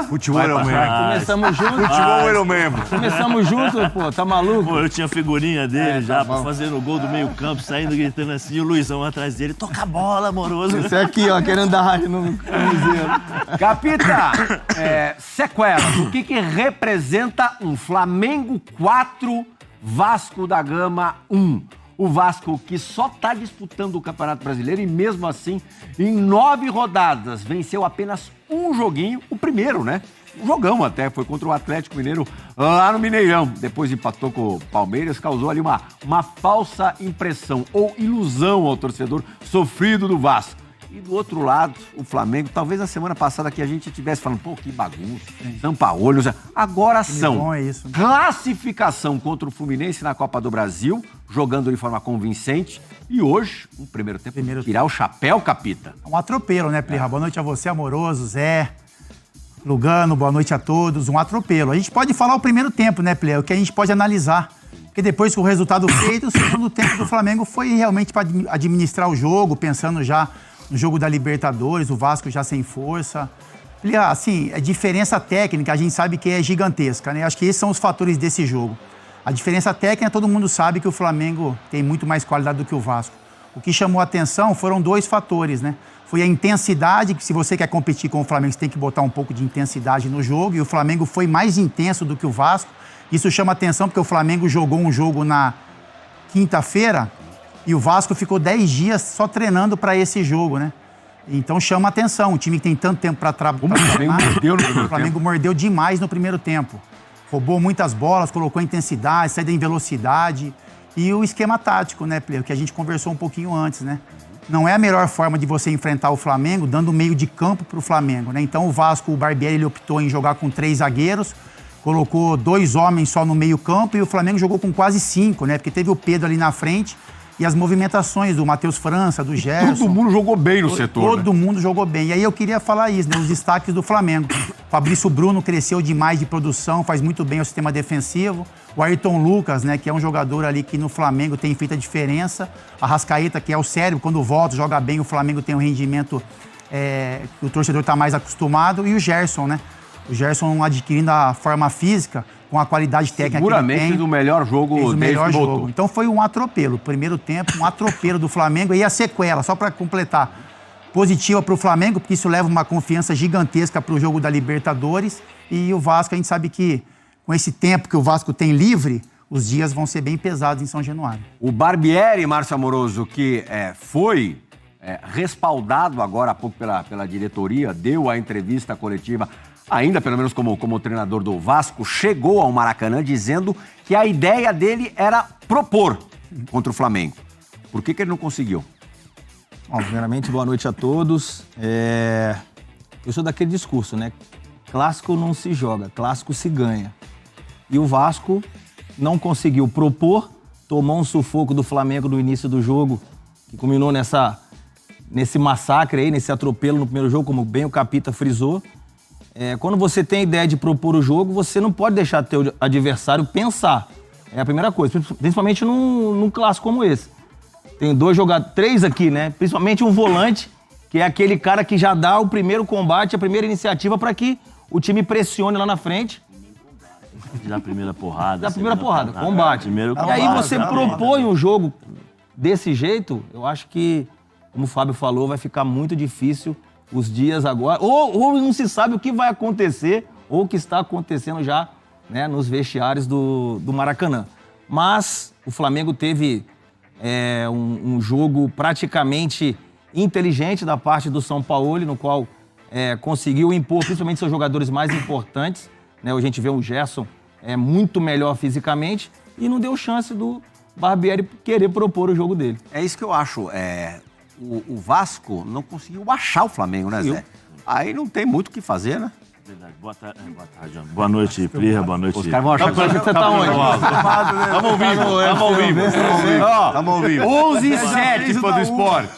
Futebol era o mesmo. Começamos juntos. Futebol era o mesmo. Começamos juntos, pô, tá maluco? Pô, eu tinha figurinha dele já, fazendo o gol do meio campo, saindo, gritando assim, e o Luizão atrás dele, toca a bola, amoroso. Esse aqui, ó, querendo dar no Cruzeiro. Capita, sequelas. O que representa um Flamengo 4, Vasco da Gama 1? O Vasco que só está disputando o Campeonato Brasileiro e mesmo assim, em 9 rodadas, venceu apenas um joguinho, o primeiro, né? Um jogão até, foi contra o Atlético Mineiro lá no Mineirão. Depois empatou com o Palmeiras, causou ali uma falsa impressão ou ilusão ao torcedor sofrido do Vasco. E do outro lado, o Flamengo, talvez na semana passada que a gente estivesse falando, pô, que bagunça, Sampaoli, agora são classificação contra o Fluminense na Copa do Brasil, jogando de forma convincente, e hoje, um primeiro tempo, tirar o chapéu, Capita. Um atropelo, né, Plirra? Boa noite a você, amoroso, Zé, Lugano, boa noite a todos, um atropelo. A gente pode falar o primeiro tempo, né, Plirra? O que a gente pode analisar. Porque depois que o resultado feito, o segundo tempo do Flamengo foi realmente para administrar o jogo, pensando já no jogo da Libertadores, o Vasco já sem força. Assim, a diferença técnica, a gente sabe que é gigantesca, né? Acho que esses são os fatores desse jogo. A diferença técnica, todo mundo sabe que o Flamengo tem muito mais qualidade do que o Vasco. O que chamou a atenção foram 2 fatores, né? Foi a intensidade, que se você quer competir com o Flamengo, você tem que botar um pouco de intensidade no jogo, e o Flamengo foi mais intenso do que o Vasco. Isso chama atenção porque o Flamengo jogou um jogo na quinta-feira, e o Vasco ficou 10 dias só treinando para esse jogo, né? Então chama atenção, um time que tem tanto tempo para trabalhar. O Flamengo mordeu demais no primeiro tempo. Roubou muitas bolas, colocou intensidade, saída em velocidade. E o esquema tático, né, Pleo, que a gente conversou um pouquinho antes, né? Não é a melhor forma de você enfrentar o Flamengo dando meio de campo para o Flamengo, né? Então o Vasco, o Barbieri, ele optou em jogar com 3 zagueiros, colocou 2 homens só no meio campo, e o Flamengo jogou com quase 5, né? Porque teve o Pedro ali na frente. E as movimentações do Matheus França, do Gerson... Todo mundo jogou bem no setor, Todo mundo jogou bem. E aí eu queria falar isso, né? Os destaques do Flamengo. Fabrício Bruno cresceu demais de produção, faz muito bem o sistema defensivo. O Ayrton Lucas, né? Que é um jogador ali que no Flamengo tem feito a diferença. A Arrascaeta, que é o cérebro, quando volta, joga bem, o Flamengo tem um rendimento que o torcedor está mais acostumado. E o Gerson, né? O Gerson adquirindo a forma física com a qualidade técnica seguramente que ele tem. Do melhor jogo fez o melhor jogo. Voltou. Então foi um atropelo. Primeiro tempo, um atropelo do Flamengo. E a sequela, só para completar, positiva para o Flamengo, porque isso leva uma confiança gigantesca para o jogo da Libertadores. E o Vasco, a gente sabe que com esse tempo que o Vasco tem livre, os dias vão ser bem pesados em São Januário. O Barbieri, Márcio Amoroso, que foi respaldado agora há pouco pela diretoria, deu a entrevista coletiva, ainda pelo menos como treinador do Vasco, chegou ao Maracanã dizendo que a ideia dele era propor contra o Flamengo. Por que ele não conseguiu? Bom, primeiramente, boa noite a todos. Eu sou daquele discurso, né? Clássico não se joga, clássico se ganha. E o Vasco não conseguiu propor, tomou um sufoco do Flamengo no início do jogo, que culminou nesse massacre aí, nesse atropelo no primeiro jogo, como bem o Capita frisou. Quando você tem a ideia de propor o jogo, você não pode deixar teu adversário pensar. É a primeira coisa, principalmente num clássico como esse. Tem 3 aqui, né? Principalmente um volante, que é aquele cara que já dá o primeiro combate, a primeira iniciativa para que o time pressione lá na frente. Da primeira porrada. Da primeira porrada, combate. E aí você propõe um jogo desse jeito, eu acho que, como o Fábio falou, vai ficar muito difícil os dias agora, ou não se sabe o que vai acontecer, ou o que está acontecendo já, né, nos vestiários do Maracanã. Mas o Flamengo teve um jogo praticamente inteligente da parte do Sampaoli, no qual conseguiu impor principalmente seus jogadores mais importantes, né? A gente vê o Gerson muito melhor fisicamente e não deu chance do Barbieri querer propor o jogo dele. É isso que eu acho. O Vasco não conseguiu achar o Flamengo, né, Zé? Aí não tem muito o que fazer, né? Verdade. Boa tarde, boa noite, Plirra, boa noite. Os caras vão achar que você tá onde? Tamo ao vivo. 11h07, fã do esporte.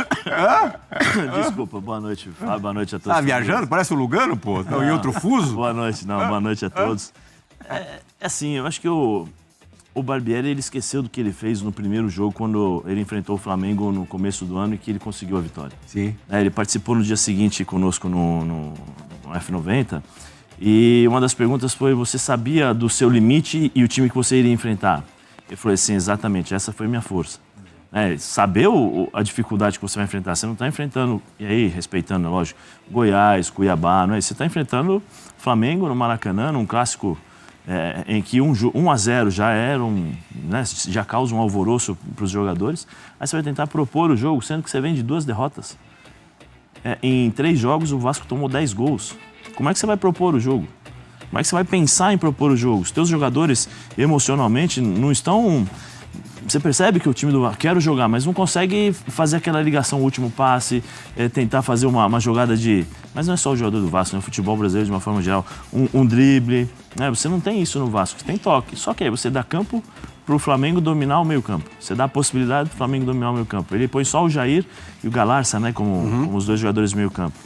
Desculpa, boa noite, Fábio, boa noite a todos. Tá viajando? Parece o Lugano, pô. Tá em outro fuso? Boa noite a todos. Assim, eu acho que o Barbieri, ele esqueceu do que ele fez no primeiro jogo, quando ele enfrentou o Flamengo no começo do ano e que ele conseguiu a vitória. Sim. Ele participou no dia seguinte conosco no F90 E uma das perguntas foi, você sabia do seu limite e o time que você iria enfrentar? Eu falei assim, exatamente, essa foi minha força. Saber a dificuldade que você vai enfrentar. Você não está enfrentando, e aí, respeitando, lógico, Goiás, Cuiabá, não é? Você está enfrentando Flamengo no Maracanã, num clássico em que 1-0 já né, já causa um alvoroço para os jogadores. Aí você vai tentar propor o jogo, sendo que você vem de 2 derrotas. Em 3 jogos, o Vasco tomou 10 gols. Como é que você vai propor o jogo? Como é que você vai pensar em propor o jogo? Os teus jogadores, emocionalmente, não estão... Você percebe que o time do Vasco quer jogar, mas não consegue fazer aquela ligação, o último passe, tentar fazer uma jogada de... Mas não é só o jogador do Vasco, né? O futebol brasileiro, de uma forma geral, um drible. Né? Você não tem isso no Vasco, você tem toque. Só que aí você dá campo para o Flamengo dominar o meio-campo. Você dá a possibilidade do Flamengo dominar o meio-campo. Ele põe só o Jair e o Galarça, né? Como os 2 jogadores do meio-campo.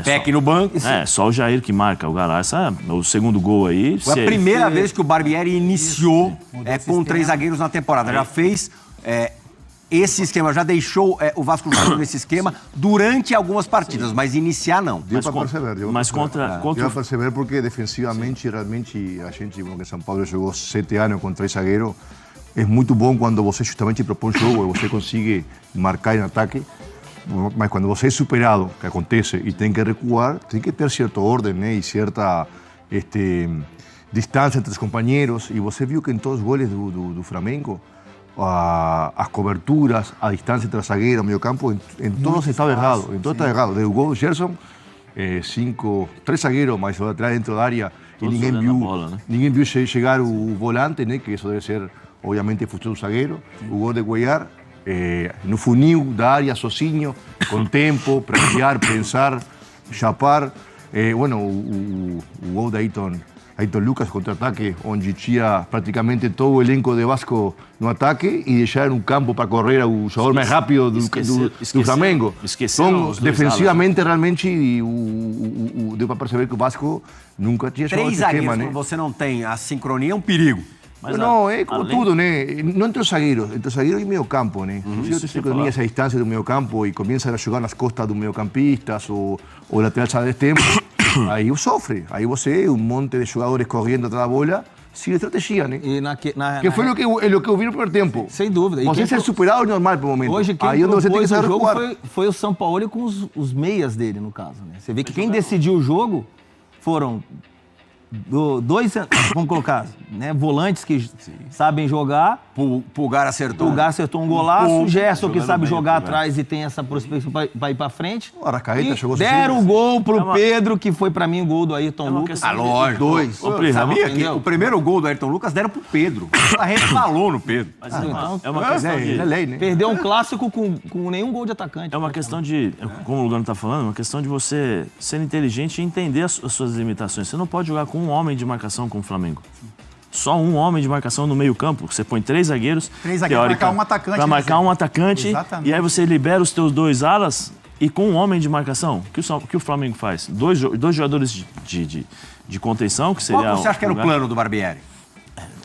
Peck no banco. Só o Jair que marca. O Galarça, o segundo gol aí... Foi a primeira vez que o Barbieri iniciou com 3 zagueiros na temporada. Já fez esse esquema, já deixou o Vasco jogando nesse esquema durante algumas partidas, mas iniciar não. Deu para perceber. Deu para perceber porque defensivamente, realmente, a gente, que São Paulo jogou 7 anos com 3 zagueiros, é muito bom quando você justamente propõe o jogo e você consegue marcar em ataque. Mas quando você é superado, que acontece, e tem que recuar, tem que ter certa ordem, né? E certa distância entre os companheiros. E você viu que em todos os goles do Flamengo, as coberturas, a distância entre o zagueiro e o meio campo, em todos estava errado. Em todos estava errado. O gol do Gerson, 3 zagueiros mais o atrás dentro da área, e ninguém viu chegar o volante, né? Que isso deve ser, obviamente, função do zagueiro. O gol de Cuellar, no funil da área, sozinho, com tempo, para criar, pensar, chapar. O gol da Ayrton Lucas contra-ataque, onde tinha praticamente todo o elenco de Vasco no ataque e deixar um campo para correr o jogador mais rápido do Flamengo. Então, defensivamente, realmente, deu para perceber que o Vasco nunca tinha jogado esse esquema, 3 zagueiros, né? quando você não tem a sincronia, é um perigo. Mas não, é como tudo, né? Não entre os zagueiros e meio campo, né? Se você sincronia essa distância do meio campo e começa a jogar nas costas dos meio-campistas ou lateral já de tempo, aí sofre. Aí você, um monte de jogadores correndo atrás da bola, sigue estratégia, né? Que foi o que eu vi no primeiro tempo. Sem dúvida. Você ser superado é normal pro momento. Hoje quem aí onde você tem que saber jogo recuar. foi o Sampaoli com os meias dele, no caso. Né? Você vê que quem decidiu o jogo foram 2, vamos colocar, né, volantes que sabem jogar. Pulgar acertou. Pulgar acertou um golaço. O Gerson, que sabe jogar atrás e tem essa prospecção para ir para frente. O Arrascaeta jogou deram o gol pro Pedro, que foi para mim o gol do Ayrton Lucas. Lógico. 2. Sabia que o primeiro gol do Ayrton Lucas deram pro Pedro. A resbalou no Pedro. Mas é uma questão de... É lei, né? Perdeu um clássico com nenhum gol de atacante. É uma questão de, como o Lugano está falando, é uma questão de você ser inteligente e entender as suas limitações. Você não pode jogar com um homem de marcação com o Flamengo. Só um homem de marcação no meio-campo. Você põe 3 zagueiros. 3 zagueiros para marcar um atacante. Para marcar um atacante. Exatamente. E aí você libera os teus 2 alas e com um homem de marcação. O que o Flamengo faz? Dois jogadores de contenção, que seria... Qual você acha que era o plano do Barbieri?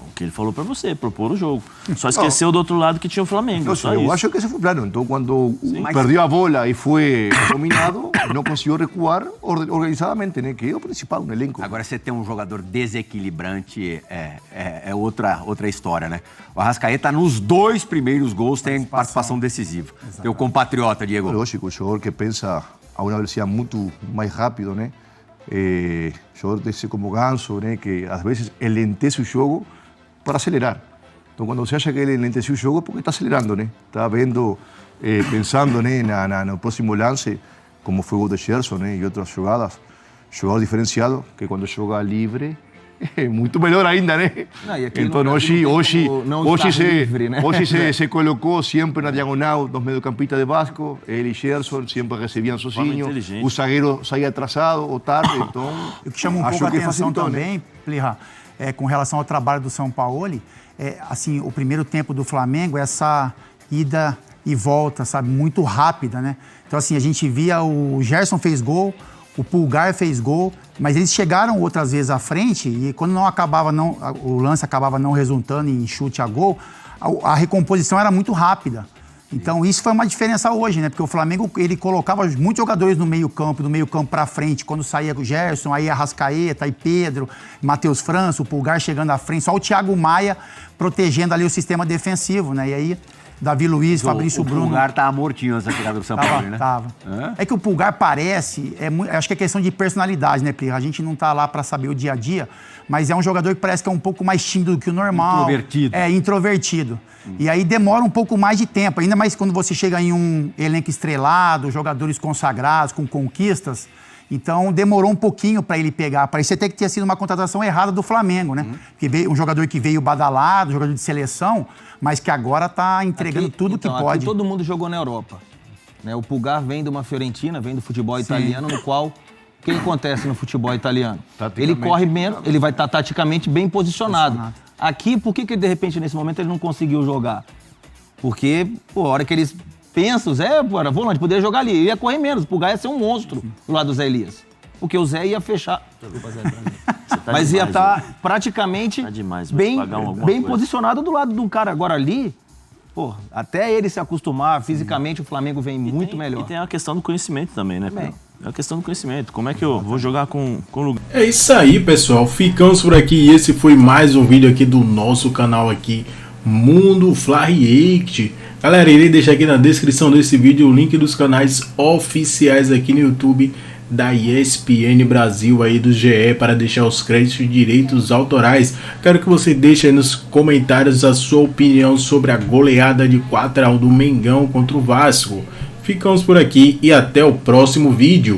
O que ele falou para você, propor o jogo. Só esqueceu do outro lado que tinha o Flamengo. Eu acho que esse foi o plano. Então, quando perdeu a bola e foi dominado, não conseguiu recuar organizadamente, né? Que é o principal no elenco. Agora, você tem um jogador desequilibrante, é outra história, né? O Arrascaeta, nos 2 primeiros gols, tem participação decisiva. Teu compatriota, Diego. Lógico, o jogador que pensa a uma velocidade muito mais rápido, né? Jogador desse como Ganso, né? Que às vezes elentece o jogo para acelerar. Então, quando você acha que ele enlenteceu o jogo, é porque está acelerando, né? Está vendo, pensando, né, no próximo lance, como foi o gol de Gerson, né, e outras jogadas. Jogador diferenciado, que quando joga livre, é muito melhor ainda, né? Então, hoje se colocou sempre na diagonal dos mediocampistas de Vasco, ele e Gerson sempre recebiam sozinho, o zagueiro saía atrasado ou tarde, então... O que chama um pouco a atenção também, Plirra, com relação ao trabalho do Sampaoli, assim, o primeiro tempo do Flamengo, essa ida e volta, sabe, muito rápida, né? Então, assim, a gente via o Gerson fez gol, o Pulgar fez gol, mas eles chegaram outras vezes à frente e quando o lance acabava não resultando em chute a gol, a recomposição era muito rápida. Então isso foi uma diferença hoje, né? Porque o Flamengo, ele colocava muitos jogadores no meio campo, do meio campo pra frente, quando saía com o Gerson, aí Arrascaeta, aí Pedro, Matheus França, o Pulgar chegando à frente, só o Thiago Maia protegendo ali o sistema defensivo, né? E aí Davi Luiz, Fabrício Bruno... O Pulgar tava mortinho essa chegada do São Paulo, né? Tava. É que o Pulgar parece... acho que é questão de personalidade, né, Plirra? A gente não tá lá pra saber o dia a dia, mas é um jogador que parece que é um pouco mais tímido do que o normal. Introvertido. Introvertido. E aí demora um pouco mais de tempo, ainda mais quando você chega em um elenco estrelado, jogadores consagrados, com conquistas. Então demorou um pouquinho para ele pegar. Parecia até que tinha sido uma contratação errada do Flamengo, né? Que veio, um jogador que veio badalado, jogador de seleção, mas que agora tá entregando tudo que pode. Aqui todo mundo jogou na Europa. Né? O Pulgar vem de uma Fiorentina, vem do futebol italiano, no qual... O que acontece no futebol italiano? Ele corre menos, ele vai estar taticamente bem posicionado. Aqui, por que de repente nesse momento ele não conseguiu jogar? Porque, pô, a hora que eles pensam, o Zé, era volante, poderia jogar ali, ia correr menos, o Pulgar ia ser um monstro do lado do Zé Elias. Porque o Zé ia fechar. Mas ia estar praticamente bem posicionado do lado de um cara. Agora ali, pô, até ele se acostumar, fisicamente o Flamengo vem muito melhor. E tem a questão do conhecimento também, né? É a questão do conhecimento. Como é que eu vou jogar com o lugar? É isso aí, pessoal. Ficamos por aqui. E esse foi mais um vídeo aqui do nosso canal aqui, Mundo Fla React. Galera, irei deixar aqui na descrição desse vídeo o link dos canais oficiais aqui no YouTube da ESPN Brasil aí do GE para deixar os créditos de direitos autorais. Quero que você deixe aí nos comentários a sua opinião sobre a goleada de 4-1 do Mengão contra o Vasco. Ficamos por aqui e até o próximo vídeo.